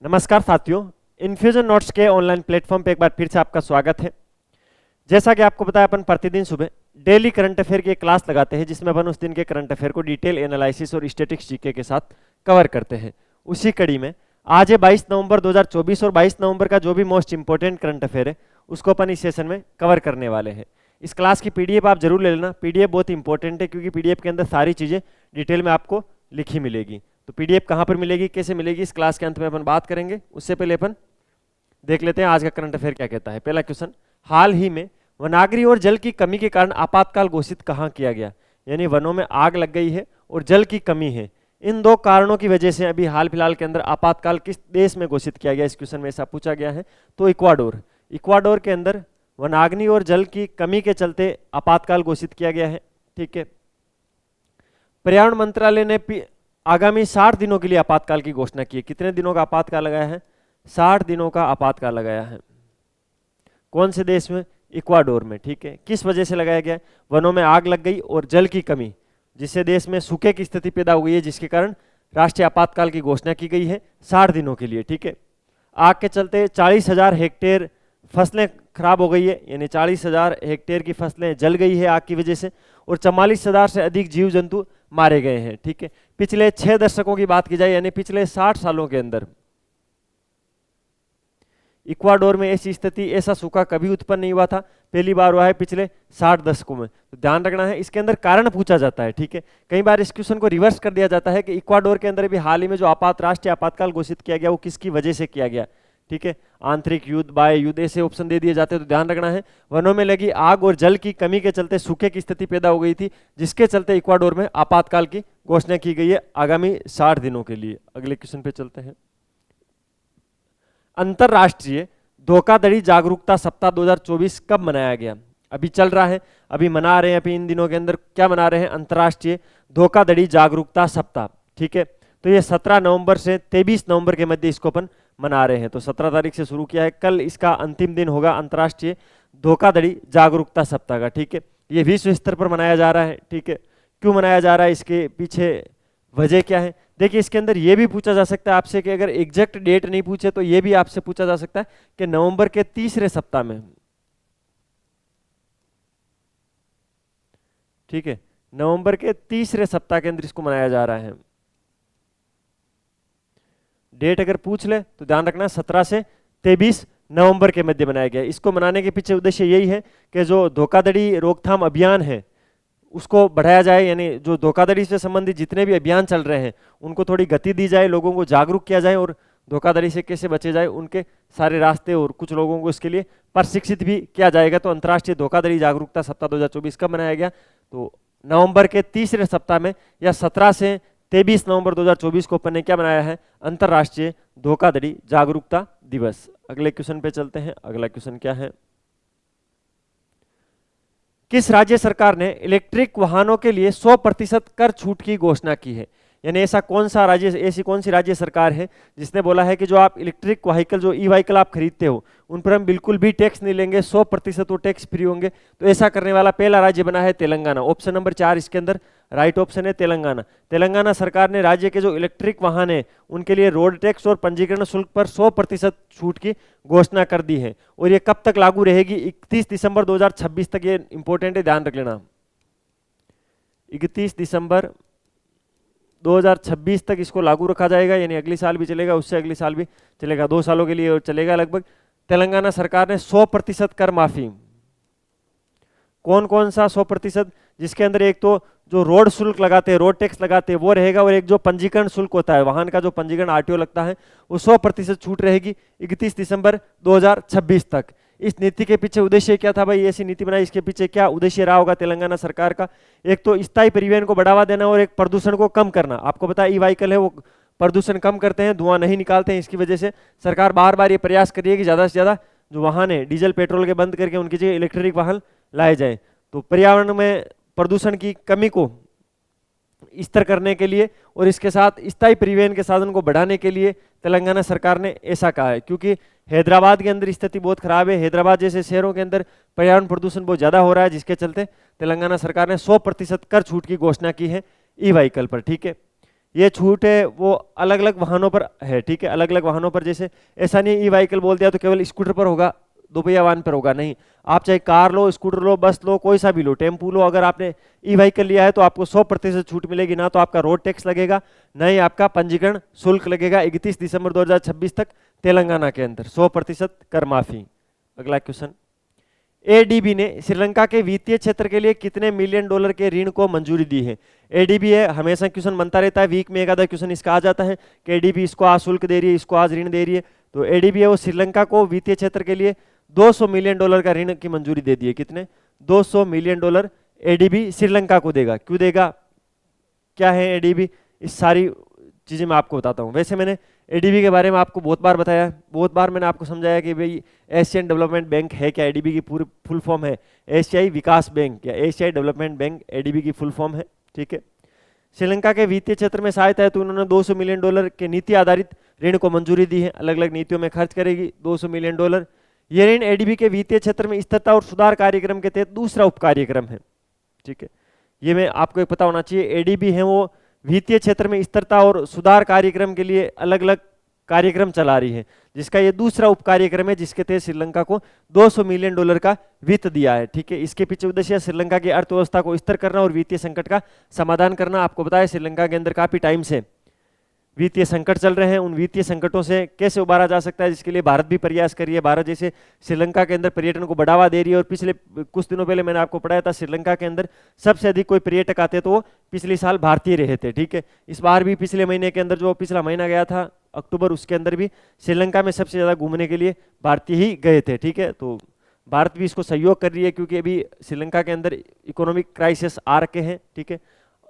नमस्कार साथियों, infusion notes के ऑनलाइन प्लेटफॉर्म पे एक बार फिर से आपका स्वागत है। जैसा कि आपको पता है, अपन प्रतिदिन सुबह डेली करंट अफेयर की एक क्लास लगाते हैं जिसमें अपन उस दिन के करंट अफेयर को डिटेल एनालिसिस और स्टैटिक्स जीके के साथ कवर करते हैं। उसी कड़ी में आज है 22 नवंबर 2024 और 22 नवंबर का जो भी मोस्ट इंपॉर्टेंट करंट अफेयर है उसको अपन इस सेशन में कवर करने वाले हैं। इस क्लास की पीडीएफ आप जरूर ले लेना। पीडीएफ बहुत इंपॉर्टेंट है क्योंकि पीडीएफ के अंदर सारी चीज़ें डिटेल में आपको लिखी मिलेगी। तो पीडीएफ कहाँ पर मिलेगी, कैसे मिलेगी, इस क्लास के अंत में अपन बात करेंगे। उससे पहले अपन देख लेते हैं आज का करंट अफेयर क्या कहता है। पहला क्वेश्चन, हाल ही में वनाग्नि और जल की कमी के कारण आपातकाल घोषित कहाँ किया गया। यानी वनों में आग लग गई है और जल की कमी है, इन दो कारणों की वजह से अभी हाल फिलहाल के अंदर आपातकाल किस देश में घोषित किया गया। इस क्वेश्चन में ऐसा पूछा गया है। तो इक्वाडोर, इक्वाडोर के अंदर वनाग्नि और जल की कमी के चलते आपातकाल घोषित किया गया है। ठीक है। पर्यावरण मंत्रालय ने आगामी 60 दिनों के लिए आपातकाल की घोषणा की है। कितने दिनों का आपातकाल लगाया है? 60 दिनों का आपातकाल लगाया है। कौन से देश में? इक्वाडोर में। ठीक है। किस वजह से लगाया गया? वनों में आग लग गई और जल की कमी, जिससे देश में सूखे की स्थिति पैदा हो गई है, जिसके कारण राष्ट्रीय आपातकाल की घोषणा की गई है 60 दिनों के लिए। ठीक है। आग के चलते 40,000 हेक्टेयर फसलें खराब हो गई है, यानी 40,000 हेक्टेयर की फसलें जल गई है आग की वजह से, और 44,000 से अधिक जीव जंतु मारे गए हैं। ठीक है। पिछले 6 दशकों की बात की जाए, यानी पिछले 60 सालों के अंदर इक्वाडोर में ऐसी स्थिति, ऐसा सूखा कभी उत्पन्न नहीं हुआ था। पहली बार हुआ है पिछले 60 दशकों में। तो ध्यान रखना है, इसके अंदर कारण पूछा जाता है। ठीक है। कई बार इस क्वेश्चन को रिवर्स कर दिया जाता है कि इक्वाडोर के अंदर भी हाल ही में जो राष्ट्रीय आपातकाल घोषित किया गया वो किसकी वजह से किया गया। ठीक है। आंतरिक युद्ध, बाह्य युद्ध, ऐसे ऑप्शन दे दिए जाते हैं। तो ध्यान रखना है, वनों में लगी आग और जल की कमी के चलते सूखे की स्थिति पैदा हो गई थी, जिसके चलते इक्वाडोर में आपातकाल की घोषणा की गई है आगामी 60 दिनों के लिए। अगले क्वेश्चन पे चलते हैं। अंतरराष्ट्रीय धोखाधड़ी जागरूकता सप्ताह 2024 कब मनाया गया? अभी चल रहा है, अभी मना रहे हैं। अभी इन दिनों के अंदर क्या मना रहे हैं? अंतरराष्ट्रीय धोखाधड़ी जागरूकता सप्ताह। ठीक है। तो ये 17 नवंबर से 23 नवंबर के मध्य इसको अपन मना रहे हैं। तो 17 तारीख से शुरू किया है, कल इसका अंतिम दिन होगा अंतरराष्ट्रीय धोखाधड़ी जागरूकता सप्ताह का। ठीक है। ये विश्व स्तर पर मनाया जा रहा है। ठीक है। क्यों मनाया जा रहा है, इसके पीछे वजह क्या है? देखिए, इसके अंदर ये भी पूछा जा सकता है आपसे कि अगर एग्जैक्ट डेट नहीं पूछे तो ये भी आपसे पूछा जा सकता है कि नवंबर के तीसरे सप्ताह में। ठीक है। नवंबर के तीसरे सप्ताह के अंदर इसको मनाया जा रहा है। डेट अगर पूछ ले तो ध्यान रखना 17 से 23 नवंबर के मध्य मनाया गया। इसको मनाने के पीछे उद्देश्य यही है कि जो धोखाधड़ी रोकथाम अभियान है उसको बढ़ाया जाए, यानी जो धोखाधड़ी से संबंधित जितने भी अभियान चल रहे हैं उनको थोड़ी गति दी जाए, लोगों को जागरूक किया जाए और धोखाधड़ी से कैसे बचे जाए उनके सारे रास्ते, और कुछ लोगों को इसके लिए प्रशिक्षित भी किया जाएगा। तो अंतर्राष्ट्रीय धोखाधड़ी जागरूकता सप्ताह 2024 कब मनाया गया? तो नवंबर के तीसरे सप्ताह में, या 17 से 23 नवंबर 2024 को अपन ने क्या मनाया है? अंतर्राष्ट्रीय धोखाधड़ी जागरूकता दिवस। अगले क्वेश्चन पे चलते हैं। अगला क्वेश्चन क्या है? किस राज्य सरकार ने इलेक्ट्रिक वाहनों के लिए 100% कर छूट की घोषणा की है? यानी ऐसा कौन सा राज्य, ऐसी कौन सी राज्य सरकार है जिसने बोला है कि जो आप इलेक्ट्रिक व्हीकल, जो ई व्हीकल आप खरीदते हो, उन पर हम बिल्कुल भी टैक्स नहीं लेंगे, 100% वो टैक्स फ्री होंगे। तो ऐसा करने वाला पहला राज्य बना है तेलंगाना। ऑप्शन नंबर 4 इसके अंदर राइट ऑप्शन है, तेलंगाना। तेलंगाना सरकार ने राज्य के जो इलेक्ट्रिक वाहन है उनके लिए रोड टैक्स और पंजीकरण शुल्क पर 100% छूट की घोषणा कर दी है। और ये कब तक लागू रहेगी? 31 दिसंबर 2026 तक। ये इंपॉर्टेंट है, ध्यान रख लेना। 31 दिसंबर 2026 तक इसको लागू रखा जाएगा, यानी अगले साल भी चलेगा, उससे अगले साल भी चलेगा, 2 सालों के लिए चलेगा लगभग। तेलंगाना सरकार ने 100% कर माफी। कौन कौन सा 100%? जिसके अंदर एक तो जो रोड शुल्क लगाते हैं, रोड टैक्स लगाते हैं, वो रहेगा, और एक जो पंजीकरण शुल्क होता है, वाहन का जो पंजीकरण आरटीओ लगता है, वो 100% छूट रहेगी 31 दिसंबर 2026 तक। इस नीति के पीछे उद्देश्य क्या था भाई? ऐसी नीति बनाई, इसके पीछे क्या उद्देश्य रहा होगा तेलंगाना सरकार का? एक तो स्थायी परिवहन को बढ़ावा देना और एक प्रदूषण को कम करना। आपको पता है ई व्हीकल है वो प्रदूषण कम करते हैं, धुआं नहीं निकालते हैं। इसकी वजह से सरकार बार बार ये प्रयास कर रही है कि ज़्यादा से ज़्यादा जो वाहन है डीजल पेट्रोल के बंद करके उनकी जगह इलेक्ट्रिक वाहन लाए जाए। तो पर्यावरण में प्रदूषण की कमी को स्तर करने के लिए और इसके साथ स्थायी परिवहन के साधन को बढ़ाने के लिए तेलंगाना सरकार ने ऐसा कहा है। क्योंकि हैदराबाद के अंदर स्थिति बहुत खराब है, हैदराबाद जैसे शहरों के अंदर पर्यावरण प्रदूषण बहुत ज़्यादा हो रहा है, जिसके चलते तेलंगाना सरकार ने 100% कर छूट की घोषणा की है ई व्हीकल पर। ठीक है। ये छूट है वो अलग अलग वाहनों पर है, ठीक है, अलग अलग वाहनों पर। जैसे ऐसा नहीं ई व्हीकल बोल दिया तो केवल स्कूटर पर होगा, दोपहिया वाहन पर होगा, नहीं। आप चाहे कार लो, स्कूटर लो, बस लो, कोई सा भी लो, टेम्पू लो, अगर आपने ई व्हीकल लिया है तो आपको 100% छूट मिलेगी। ना तो आपका रोड टैक्स लगेगा, ना ही आपका पंजीकरण शुल्क लगेगा। 31 दिसंबर 2026 तक तेलंगाना के अंदर 100% कर माफी। अगला क्वेश्चन, एडीबी ने श्रीलंका के वित्तीय क्षेत्र के लिए कितने मिलियन डॉलर के ऋण को मंजूरी दी है? एडीबी है, हमेशा क्वेश्चन बनता रहता है, वीक में एक आधा क्वेश्चन इसका आ जाता है कि एडीबी इसको आज शुल्क दे रही है, इसको आज ऋण दे रही है। तो एडीबी है वो श्रीलंका को वित्तीय क्षेत्र के लिए 200 मिलियन डॉलर का ऋण की मंजूरी दे दी है। कितने? 200 मिलियन डॉलर एडीबी श्रीलंका को देगा। क्यों देगा, क्या है एडीबी, इस सारी चीजें मैं आपको बताता हूँ। वैसे मैंने एडीबी के बारे में आपको बहुत बार बताया, बहुत बार मैंने आपको समझाया कि भाई एशियन डेवलपमेंट बैंक है क्या, एडीबी की पूरी फुल फॉर्म है एशियाई विकास बैंक या एशियाई डेवलपमेंट बैंक, एडीबी की फुल फॉर्म है, ठीक है। श्रीलंका के वित्तीय क्षेत्र में सहायता है तो उन्होंने 200 मिलियन डॉलर के नीति आधारित ऋण को मंजूरी दी है, अलग अलग नीतियों में खर्च करेगी 200 मिलियन डॉलर। ये ऋण एडीबी के वित्तीय क्षेत्र में स्थिरता और सुधार कार्यक्रम के तहत दूसरा उप कार्यक्रम है, ठीक है। ये मैं आपको पता होना चाहिए, एडीबी है वो वित्तीय क्षेत्र में स्थिरता और सुधार कार्यक्रम के लिए अलग अलग कार्यक्रम चला रही है, जिसका ये दूसरा उप कार्यक्रम है, जिसके तहत श्रीलंका को 200 मिलियन डॉलर का वित्त दिया है, ठीक है। इसके पीछे उद्देश्य श्रीलंका की अर्थव्यवस्था को स्थिर करना और वित्तीय संकट का समाधान करना। आपको बताया श्रीलंका के अंदर काफी टाइम से वित्तीय संकट चल रहे हैं, उन वित्तीय संकटों से कैसे उबारा जा सकता है, जिसके लिए भारत भी प्रयास कर रही है। भारत जैसे श्रीलंका के अंदर पर्यटन को बढ़ावा दे रही है, और पिछले कुछ दिनों पहले मैंने आपको पढ़ाया था श्रीलंका के अंदर सबसे अधिक कोई पर्यटक आते तो वो पिछले साल भारतीय रहे थे, ठीक है। इस बार भी पिछले महीने के अंदर, जो पिछला महीना गया था अक्टूबर, उसके अंदर भी श्रीलंका में सबसे ज्यादा घूमने के लिए भारतीय ही गए थे, ठीक है। तो भारत भी इसको सहयोग कर रही है, क्योंकि अभी श्रीलंका के अंदर इकोनॉमिक क्राइसिस आ रखे हैं, ठीक है।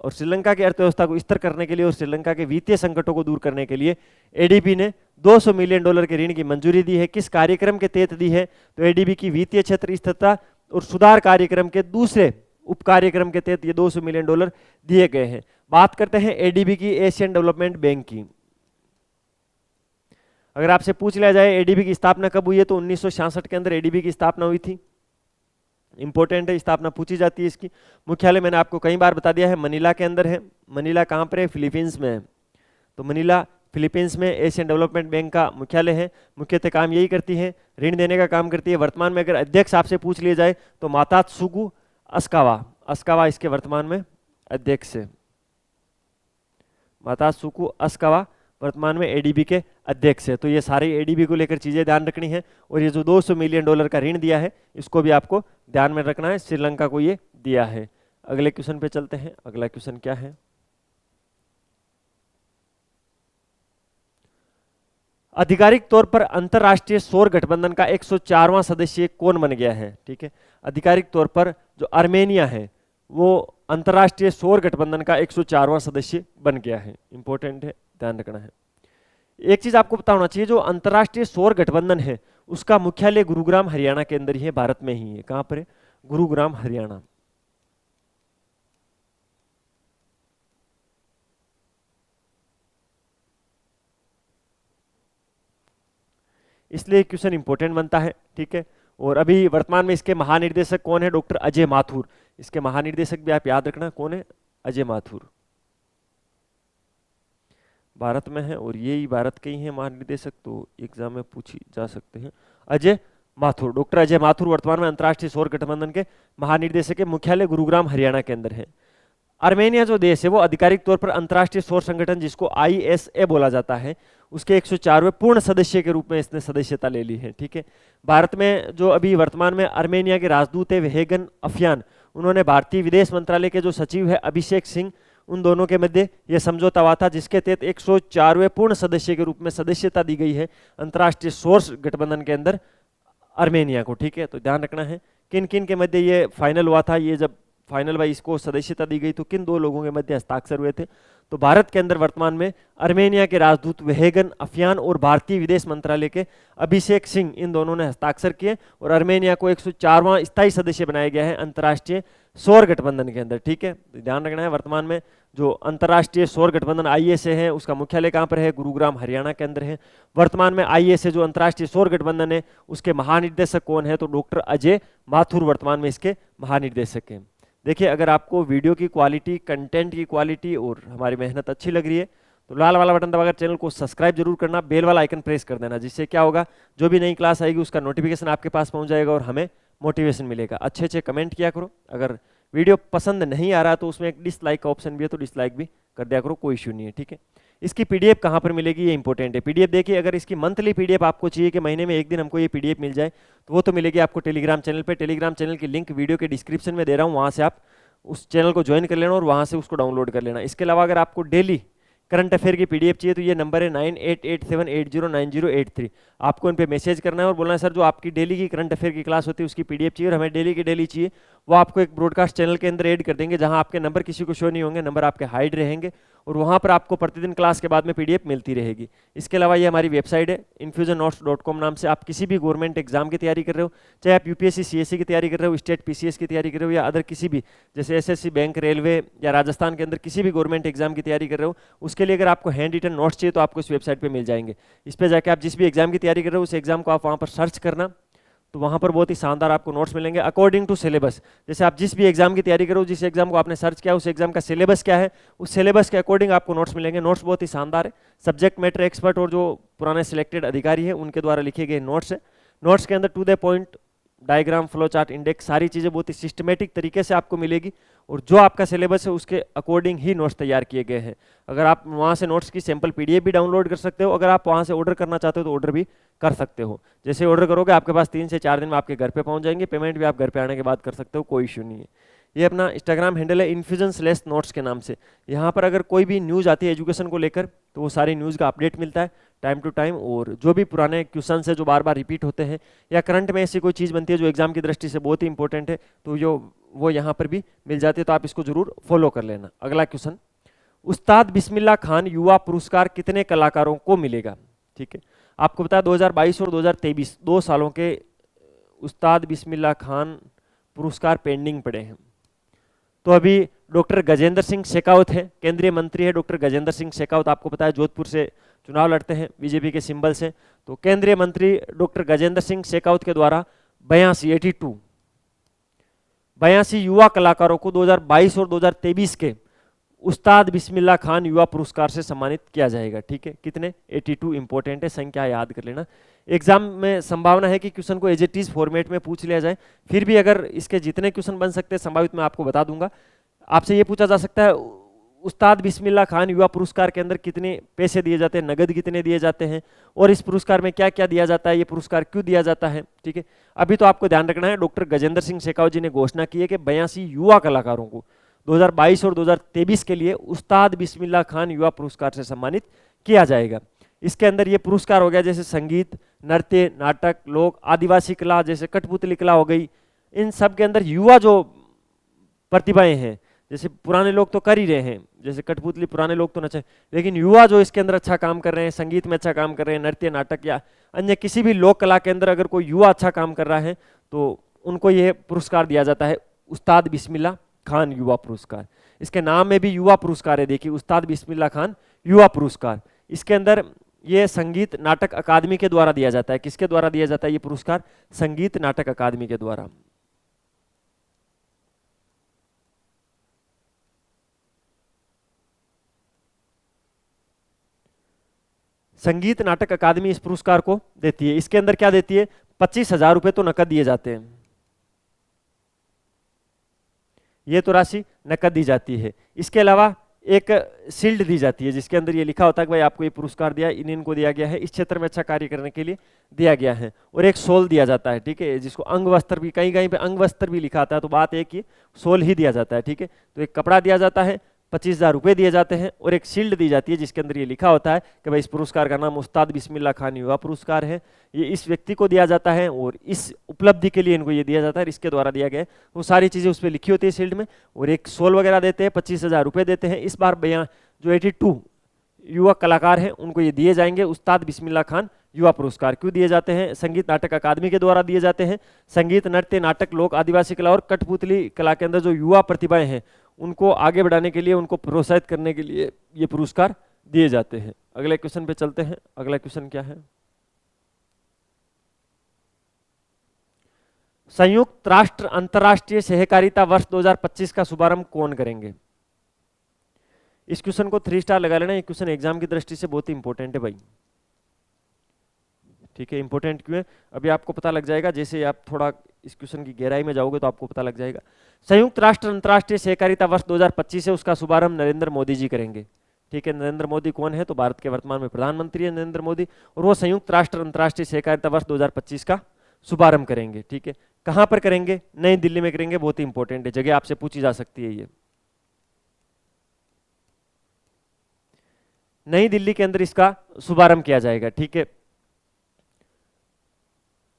और श्रीलंका की अर्थव्यवस्था को स्थिर करने के लिए और श्रीलंका के वित्तीय संकटों को दूर करने के लिए एडीबी ने 200 मिलियन डॉलर के ऋण की मंजूरी दी है। किस कार्यक्रम के तहत दी है? तो एडीबी की वित्तीय क्षेत्र स्थिरता और सुधार कार्यक्रम के दूसरे उप कार्यक्रम के तहत ये 200 मिलियन डॉलर दिए गए हैं। बात करते हैं एडीबी की, एशियन डेवलपमेंट बैंक की। अगर आपसे पूछ लिया जाए एडीबी की स्थापना कब हुई है, तो 1966 के अंदर एडीबी की स्थापना हुई थी। इंपॉर्टेंट है, स्थापना पूछी जाती है इसकी। मुख्यालय मैंने आपको कई बार बता दिया है, मनीला के अंदर है। मनीला कहाँ पर है? फिलीपींस में है। तो मनीला फिलीपींस में एशियन डेवलपमेंट बैंक का मुख्यालय है। मुख्यतः काम यही करती है, ऋण देने का काम करती है। वर्तमान में अगर अध्यक्ष आपसे पूछ लिया जाए तो मातात्सुगु अस्कावा इसके वर्तमान में अध्यक्ष है। मातात्सुगु अस्कावा वर्तमान में एडीबी के अध्यक्ष है। तो ये सारी एडीबी को लेकर चीजें ध्यान रखनी है। और ये जो 200 मिलियन डॉलर का ऋण दिया है, इसको भी आपको ध्यान में रखना है, श्रीलंका को ये दिया है। अगले क्वेश्चन पे चलते हैं। अगला क्वेश्चन क्या है? आधिकारिक तौर पर अंतरराष्ट्रीय सौर गठबंधन का 104वां सदस्य कौन बन गया है? ठीक है, आधिकारिक तौर पर जो आर्मेनिया है वो अंतरराष्ट्रीय सौर गठबंधन का 104वां सदस्य बन गया है। इंपॉर्टेंट है, ध्यान रखना है। एक चीज आपको पता होना चाहिए, जो अंतरराष्ट्रीय सौर गठबंधन है उसका मुख्यालय गुरुग्राम हरियाणा के अंदर ही है, भारत में ही है। कहां पर है? गुरुग्राम हरियाणा। इसलिए क्वेश्चन इंपॉर्टेंट बनता है, ठीक है। और अभी वर्तमान में इसके महानिर्देशक कौन है? डॉक्टर अजय माथुर। इसके महानिर्देशक भी आप याद रखना कौन है? अजय माथुर। भारत में है और ये ही भारत के ही हैं महानिर्देशक, तो एग्जाम में पूछी जा सकते हैं। अजय माथुर, डॉक्टर अजय माथुर वर्तमान में अंतरराष्ट्रीय सौर गठबंधन के महानिर्देशक है। मुख्यालय गुरुग्राम हरियाणा के अंदर है। आर्मेनिया जो देश है वो आधिकारिक तौर पर अंतरराष्ट्रीय सौर संगठन, जिसको ISA बोला जाता है, उसके 104वें पूर्ण सदस्य के रूप में इसने सदस्यता ले ली है, ठीक है। भारत में जो अभी वर्तमान में आर्मेनिया के राजदूत है वेहेगन अफयान, उन्होंने भारतीय विदेश मंत्रालय के जो सचिव है अभिषेक सिंह, उन दोनों के मध्य यह समझौता हुआ था, जिसके तहत 104वें पूर्ण सदस्य के रूप में सदस्यता दी गई है अंतरराष्ट्रीय सौर गठबंधन के अंदर आर्मेनिया को, ठीक है। तो ध्यान रखना है किन किन के मध्य ये फाइनल हुआ था। ये जब फाइनल वाइज इसको सदस्यता दी गई तो किन दो लोगों के मध्य हस्ताक्षर हुए थे? तो भारत के अंदर वर्तमान में आर्मेनिया के राजदूत वेहेगन अफयान और भारतीय विदेश मंत्रालय के अभिषेक सिंह, इन दोनों ने हस्ताक्षर किए और आर्मेनिया को 104वां स्थायी सदस्य बनाया गया है अंतरराष्ट्रीय सौर गठबंधन के अंदर, ठीक है। तो ध्यान रखना है, वर्तमान में जो अंतरराष्ट्रीय सौर गठबंधन ISA है उसका मुख्यालय कहाँ पर है? गुरुग्राम हरियाणा के अंदर है। वर्तमान में ISA जो अंतरराष्ट्रीय सौर गठबंधन है उसके महानिर्देशक कौन है? तो डॉक्टर अजय माथुर वर्तमान में इसके महानिर्देशक हैं। देखिए अगर आपको वीडियो की क्वालिटी, कंटेंट की क्वालिटी और हमारी मेहनत अच्छी लग रही है तो लाल वाला बटन दबाकर चैनल को सब्सक्राइब जरूर करना, बेल वाला आइकन प्रेस कर देना, जिससे क्या होगा, जो भी नई क्लास आएगी उसका नोटिफिकेशन आपके पास पहुंच जाएगा और हमें मोटिवेशन मिलेगा। अच्छे अच्छे कमेंट किया करो। अगर वीडियो पसंद नहीं आ रहा तो उसमें एक डिसलाइक का ऑप्शन भी है, तो डिसलाइक भी कर दिया करो, कोई इश्यू नहीं है, ठीक है। इसकी पीडीएफ कहाँ पर मिलेगी, ये इंपॉर्टेंट है। पीडीएफ देखिए, अगर इसकी मंथली पीडीएफ आपको चाहिए कि महीने में एक दिन हमको ये पीडीएफ मिल जाए, तो वो तो मिलेगी आपको टेलीग्राम चैनल पे। टेलीग्राम चैनल की लिंक वीडियो के डिस्क्रिप्शन में दे रहा हूँ, वहाँ से आप उस चैनल को ज्वाइन कर लेना और वहाँ से उसको डाउनलोड कर लेना। इसके अलावा अगर आपको डेली करंट अफेयर की पीडीएफ चाहिए तो ये नंबर है 9887809083। आपको इन पे मैसेज करना है और बोलना है सर जो आपकी डेली की करंट अफेयर की क्लास होती है उसकी पीडीएफ चाहिए और हमें डेली की डेली चाहिए। वो आपको एक ब्रॉडकास्ट चैनल के अंदर ऐड कर देंगे जहां आपके नंबर किसी को शो नहीं होंगे, नंबर आपके हाइड रहेंगे और वहां पर आपको प्रतिदिन क्लास के बाद में पीडीएफ मिलती रहेगी। इसके अलावा ये हमारी वेबसाइट है infusionnotes.com नाम से। आप किसी भी गवर्नमेंट एग्जाम की तैयारी कर रहे हो, चाहे आप यूपीएससी सीएससी की तैयारी कर रहे हो, स्टेट पीसीएस की तैयारी कर रहे हो या अदर किसी भी जैसे एसएससी, बैंक, रेलवे या राजस्थान के अंदर किसी भी गवर्नमेंट एग्जाम की तैयारी कर रहे हो, उसके लिए अगर आपको हैंड रिटन नोट्स चाहिए तो आपको इस वेबसाइट पे मिल जाएंगे। इस पे जाके आप जिस भी एग्जाम की तैयारी कर रहे हो उस एग्जाम को आप वहाँ पर सर्च करना, तो वहाँ पर बहुत ही शानदार आपको नोट्स मिलेंगे अकॉर्डिंग टू सिलेबस। जैसे आप जिस भी एग्जाम की तैयारी करो, जिस एग्जाम को आपने सर्च किया उस एग्जाम का सिलेबस क्या है, उस सिलेबस के अकॉर्डिंग आपको नोट्स मिलेंगे। नोट्स बहुत ही शानदार है, सब्जेक्ट मैटर एक्सपर्ट और जो पुराने सिलेक्टेड अधिकारी हैं उनके द्वारा लिखे गए नोट्स है। नोट्स के अंदर to the point diagram, flow chart, index, सारी चीज़ें बहुत ही सिस्टमेटिक तरीके से आपको मिलेगी और जो आपका सिलेबस है उसके अकॉर्डिंग ही नोट्स तैयार किए गए हैं। अगर आप वहाँ से नोट्स की सैंपल पीडीएफ भी डाउनलोड कर सकते हो, अगर आप वहाँ से ऑर्डर करना चाहते हो तो ऑर्डर भी कर सकते हो। जैसे ऑर्डर करोगे आपके पास 3 से 4 दिन में आपके घर पे पहुँच जाएंगे, पेमेंट भी आप घर पे आने के बाद कर सकते हो, कोई इशू नहीं है। ये अपना इंस्टाग्राम हैंडल है infusion/notes के नाम से। यहाँ पर अगर कोई भी न्यूज़ आती है एजुकेशन को लेकर तो वो सारी न्यूज़ का अपडेट मिलता है टाइम टू टाइम, और जो भी पुराने क्वेश्चन है जो बार बार रिपीट होते हैं या करंट में ऐसी कोई चीज़ बनती है जो एग्जाम की दृष्टि से बहुत ही इंपॉर्टेंट है तो जो वो यहाँ पर भी मिल जाती है, तो आप इसको जरूर फॉलो कर लेना। अगला क्वेश्चन, उस्ताद बिस्मिल्लाह खान युवा पुरस्कार कितने कलाकारों को मिलेगा? ठीक है, आपको बताया 2022 और 2023 2 सालों के उस्ताद बिस्मिल्लाह खान पुरस्कार पेंडिंग पड़े हैं। तो अभी डॉक्टर गजेंद्र सिंह शेखावत है, केंद्रीय मंत्री है डॉक्टर गजेंद्र सिंह शेखावत, आपको पता है जोधपुर से चुनाव लड़ते हैं बीजेपी के सिंबल से। तो केंद्रीय मंत्री डॉक्टर गजेंद्र सिंह शेखावत के द्वारा 82 युवा कलाकारों को 2022 और 2023 के उस्ताद बिस्मिल्लाह खान युवा पुरस्कार से सम्मानित किया जाएगा। ठीक है, कितने? 82 इंपॉर्टेंट है, संख्या याद कर लेना। एग्जाम में संभावना है कि क्वेश्चन को एज इट इज फॉर्मेट में पूछ लिया जाए, फिर भी अगर इसके जितने क्वेश्चन बन सकते हैं संभावित मैं आपको बता दूंगा। आपसे ये पूछा जा सकता है उस्ताद बिस्मिल्लाह खान युवा पुरस्कार के अंदर कितने पैसे दिए जाते हैं, नगद कितने दिए जाते हैं और इस पुरस्कार में क्या क्या दिया जाता है, ये पुरस्कार क्यों दिया जाता है। ठीक है, अभी तो आपको ध्यान रखना है, डॉक्टर गजेंद्र सिंह शेखावत जी ने घोषणा की है कि 82 युवा कलाकारों को 2022 और 2023 के लिए उस्ताद बिस्मिल्लाह खान युवा पुरस्कार से सम्मानित किया जाएगा। इसके अंदर ये पुरस्कार हो गया जैसे संगीत, नृत्य, नाटक, लोक, आदिवासी कला जैसे कठपुतली कला हो गई, इन सब के अंदर युवा जो प्रतिभाएं हैं, जैसे पुराने लोग तो कर ही रहे हैं, जैसे कठपुतली पुराने लोग तो नचे, लेकिन युवा जो इसके अंदर अच्छा काम कर रहे हैं, संगीत में अच्छा काम कर रहे हैं, नृत्य, नाटक या अन्य किसी भी लोक कला के अंदर अगर कोई युवा अच्छा काम कर रहा है तो उनको यह पुरस्कार दिया जाता है, उस्ताद बिस्मिल्लाह खान युवा पुरस्कार। इसके नाम में भी युवा पुरस्कार है, देखिए उस्ताद बिस्मिल्लाह खान युवा पुरस्कार। इसके अंदर ये संगीत नाटक अकादमी के द्वारा दिया जाता है। किसके द्वारा दिया जाता है ये पुरस्कार? संगीत नाटक अकादमी के द्वारा। संगीत नाटक अकादमी इस पुरस्कार को देती है। इसके अंदर क्या देती है? 25,000 रुपए तो नकद दिए जाते हैं, ये तो राशि नकद दी जाती है। इसके अलावा एक शील्ड दी जाती है जिसके अंदर ये लिखा होता है कि भाई आपको ये पुरस्कार दिया, इनको दिया गया है, इस क्षेत्र में अच्छा कार्य करने के लिए दिया गया है। और एक शॉल दिया जाता है, ठीक है, जिसको अंग वस्त्र भी, कहीं कहीं पे अंग वस्त्र भी लिखा आता है, तो बात एक ही शॉल ही दिया जाता है। ठीक है, तो एक कपड़ा दिया जाता है, 25,000 रुपए दिए जाते हैं और एक शील्ड दी जाती है जिसके अंदर ये लिखा होता है कि भाई इस पुरस्कार का नाम उस्ताद बिस्मिल्लाह खान युवा पुरस्कार है, ये इस व्यक्ति को दिया जाता है और इस उपलब्धि के लिए इनको ये दिया जाता है, इसके द्वारा दिया गया है। वो सारी चीज़ें उस पर लिखी होती है शील्ड में, और एक शॉल वगैरह देते हैं, 25,000 रुपए देते हैं। इस बार भैया जो 82 युवा कलाकार हैं उनको ये दिए जाएंगे उस्ताद बिस्मिल्लाह खान युवा पुरस्कार। क्यों दिए जाते हैं? संगीत नाटक अकादमी के द्वारा दिए जाते हैं। संगीत, नृत्य, नाटक, लोक, आदिवासी कला और कठपुतली कला के अंदर जो युवा प्रतिभाएं हैं उनको आगे बढ़ाने के लिए, उनको प्रोत्साहित करने के लिए ये पुरस्कार दिए जाते हैं। अगले क्वेश्चन पे चलते हैं। अगला क्वेश्चन क्या है? संयुक्त राष्ट्र अंतर्राष्ट्रीय सहकारिता वर्ष 2025 का शुभारंभ कौन करेंगे? इस क्वेश्चन को 3 स्टार लगा लेना, ये क्वेश्चन एग्जाम की दृष्टि से बहुत ही इंपॉर्टेंट है भाई। ठीक है, इंपॉर्टेंट क्यों है अभी आपको पता लग जाएगा, जैसे आप थोड़ा इस क्वेश्चन की गहराई में जाओगे तो आपको पता लग जाएगा। संयुक्त राष्ट्र अंतर्राष्ट्रीय सहकारिता वर्ष 2025 है, उसका शुभारंभ नरेंद्र मोदी जी करेंगे। ठीक है, नरेंद्र मोदी कौन है? तो भारत के वर्तमान में प्रधानमंत्री है नरेंद्र मोदी, और वो संयुक्त राष्ट्र अंतर्राष्ट्रीय सहकारिता वर्ष 2025 का शुभारंभ करेंगे। ठीक है, कहां पर करेंगे? नई दिल्ली में करेंगे। बहुत ही इंपॉर्टेंट है, जगह आपसे पूछी जा सकती है ये। नई दिल्ली के अंदर इसका शुभारंभ किया जाएगा। ठीक है,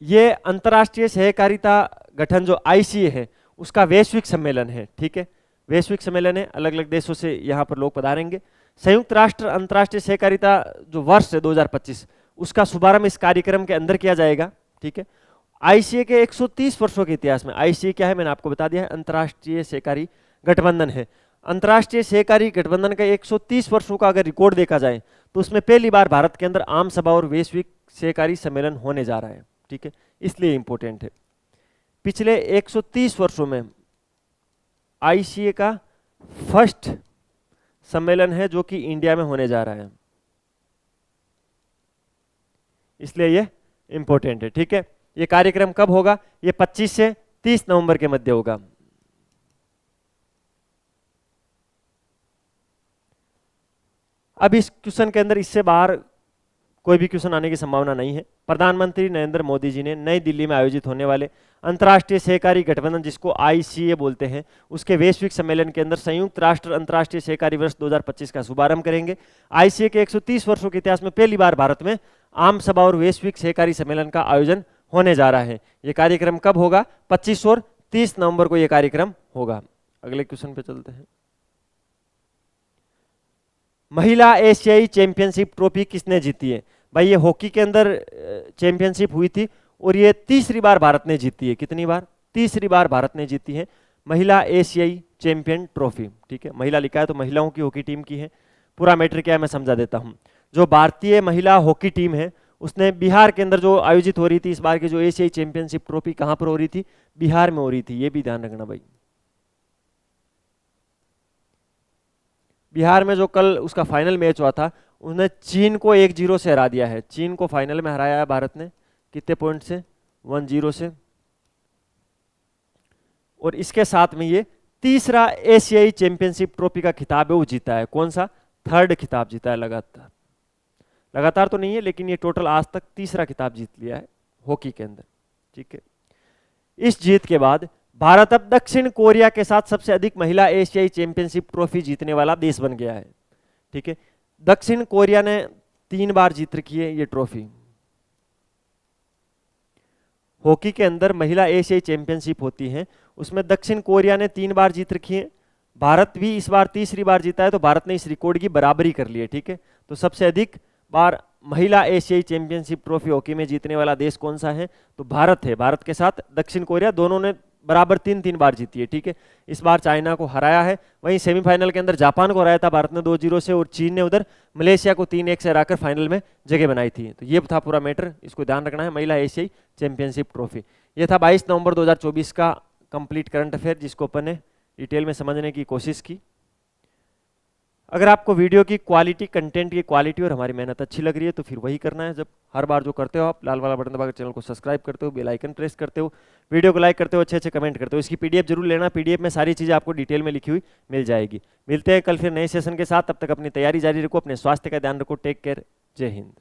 ये अंतर्राष्ट्रीय सहकारिता गठन जो आईसीए है उसका वैश्विक सम्मेलन है। ठीक है, वैश्विक सम्मेलन है, अलग अलग देशों से यहाँ पर लोग पधारेंगे। संयुक्त राष्ट्र अंतर्राष्ट्रीय सहकारिता जो वर्ष है 2025 उसका शुभारंभ इस कार्यक्रम के अंदर किया जाएगा। ठीक है, आईसीए के 130 वर्षों के इतिहास में, आईसीए क्या है मैंने आपको बता दिया है, अंतर्राष्ट्रीय सहकारी गठबंधन है। अंतर्राष्ट्रीय सहकारी गठबंधन का 130 वर्षों का अगर रिकॉर्ड देखा जाए तो उसमें पहली बार भारत के अंदर आम सभा और वैश्विक सहकारी सम्मेलन होने जा रहा है। ठीक है, इसलिए इंपॉर्टेंट है। पिछले 130 वर्षों में आईसीए का फर्स्ट सम्मेलन है जो कि इंडिया में होने जा रहा है, इसलिए ये इंपॉर्टेंट है। ठीक है, ये कार्यक्रम कब होगा? ये 25 से 30 नवंबर के मध्य होगा। अब इस क्वेश्चन के अंदर इससे बाहर कोई भी क्वेश्चन आने की संभावना नहीं है। प्रधानमंत्री नरेंद्र मोदी जी ने नई दिल्ली में आयोजित होने वाले अंतर्राष्ट्रीय सहकारी गठबंधन जिसको आईसीए बोलते हैं उसके वैश्विक सम्मेलन के अंदर संयुक्त राष्ट्र अंतर्राष्ट्रीय सहकारी वर्ष 2025 का शुभारंभ करेंगे। आईसीए के 130 वर्षों के इतिहास में पहली बार भारत में आम सभा और वैश्विक सहकारी सम्मेलन का आयोजन होने जा रहा है। ये कार्यक्रम कब होगा? 25 और 30 नवंबर को यह कार्यक्रम होगा। अगले क्वेश्चन पे चलते हैं। महिला एशियाई चैंपियनशिप ट्रॉफी किसने जीती है? भाई ये हॉकी के अंदर चैंपियनशिप हुई थी और ये तीसरी बार भारत ने जीती है। कितनी बार? तीसरी बार भारत ने जीती है महिला एशियाई चैंपियन ट्रॉफी। ठीक है, महिला लिखा है तो महिलाओं की हॉकी टीम की है। पूरा मैटर क्या है मैं समझा देता हूं। जो भारतीय महिला हॉकी टीम है उसने बिहार के अंदर जो आयोजित हो रही थी इस बार की जो एशियाई चैंपियनशिप ट्रॉफी कहां पर हो रही थी? बिहार में हो रही थी। ये भी ध्यान रखना भाई। बिहार में जो कल उसका फाइनल मैच हुआ था उसने चीन को 1-0 से हरा दिया है। चीन को फाइनल में हराया है भारत ने। कितने पॉइंट से? 1-0 से। और इसके साथ में ये तीसरा एशियाई चैंपियनशिप ट्रॉफी का खिताब है वो जीता है। कौन सा? थर्ड खिताब जीता है लगातार। लगातार तो नहीं है लेकिन ये टोटल आज तक तीसरा खिताब जीत लिया है हॉकी के अंदर। ठीक है, इस जीत के बाद भारत अब दक्षिण कोरिया के साथ सबसे अधिक महिला एशियाई चैंपियनशिप ट्रॉफी जीतने वाला देश बन गया है। ठीक है, दक्षिण कोरिया ने 3 बार जीत रखी है ये ट्रॉफी। हॉकी के अंदर महिला एशियाई चैंपियनशिप होती है उसमें दक्षिण कोरिया ने 3 बार जीत रखी है। भारत भी इस बार तीसरी बार जीता है तो भारत ने इस रिकॉर्ड की बराबरी कर ली है। ठीक है, तो सबसे अधिक बार महिला एशियाई चैंपियनशिप ट्रॉफी हॉकी में जीतने वाला देश कौन सा है? तो भारत है। भारत के साथ दक्षिण कोरिया दोनों ने बराबर 3-3 बार जीती है। ठीक है, इस बार चाइना को हराया है। वहीं सेमीफाइनल के अंदर जापान को हराया था भारत ने 2-0 से और चीन ने उधर मलेशिया को 3-1 से हराकर फाइनल में जगह बनाई थी। तो ये था पूरा मैटर, इसको ध्यान रखना है। महिला एशियाई चैंपियनशिप ट्रॉफी ये था 22 नवंबर 2024 का कंप्लीट करंट अफेयर जिसको अपन ने डिटेल में समझने की कोशिश की। अगर आपको वीडियो की क्वालिटी, कंटेंट की क्वालिटी और हमारी मेहनत अच्छी लग रही है तो फिर वही करना है। जब हर बार जो करते हो आप लाल वाला बटन दबाकर चैनल को सब्सक्राइब करते हो, बेल आइकन प्रेस करते हो, वीडियो को लाइक करते हो, अच्छे अच्छे कमेंट करते हो। इसकी पीडीएफ जरूर लेना, पीडीएफ में सारी चीज़ें आपको डिटेल में लिखी हुई मिल जाएगी। मिलते हैं कल फिर नए सेशन के साथ, तब तक अपनी तैयारी जारी रखो, अपने स्वास्थ्य का ध्यान रखो। टेक केयर, जय हिंद।